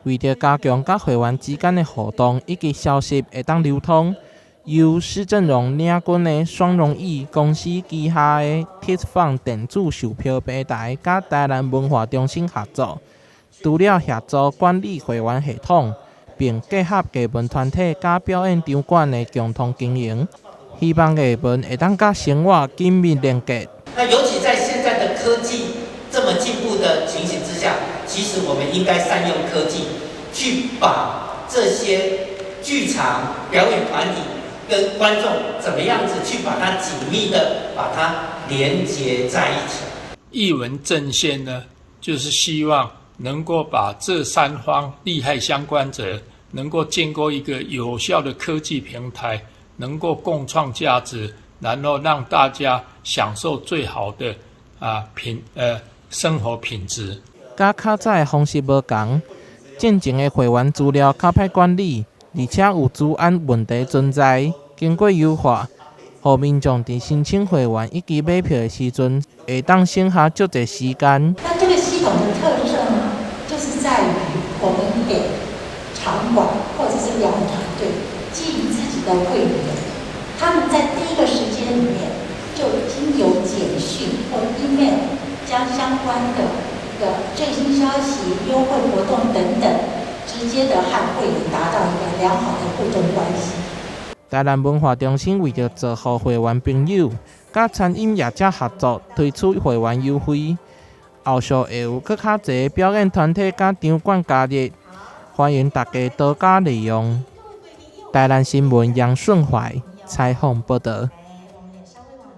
为着加强甲会员之间的互动以及消息会当流通，由施正荣领军的双荣誉公司旗下的 TISFON 电子售票平台，甲台南文化中心合作，除了协助管理会员系统，并结合艺文团体甲表演场馆的共同经营，希望艺文会当甲生活紧密连结。那尤其在现在的科技这么进步的情形之下，其实我们应该善用科技，去把这些剧场表演团体跟观众怎么样子去把它紧密的把它连结在一起。艺文阵线呢，就是希望能够把这三方利害相关者能够建构一个有效的科技平台，能够共创价值，然后让大家享受最好的生活品质。甲较早的方式无同，进前的会员资料较歹管理，而且有治安问题存在。经过优化，互民众伫申请会员以及买票的时阵，会当省下足侪时间。那这个系统的特色呢，就是在于我们给场馆或者是表演团队寄自己的会员，他们在第一个时间里面就已经有简讯或 email 将相关的最新消息、优惠活动等等，直接的和会员达到一个良好的互动关系。台南文化中心为着造福会员朋友，甲餐饮业者合作推出会员优惠，后续会有更较侪表演团体甲场馆加入，欢迎大家多加利用。台南新闻杨顺怀采访报道。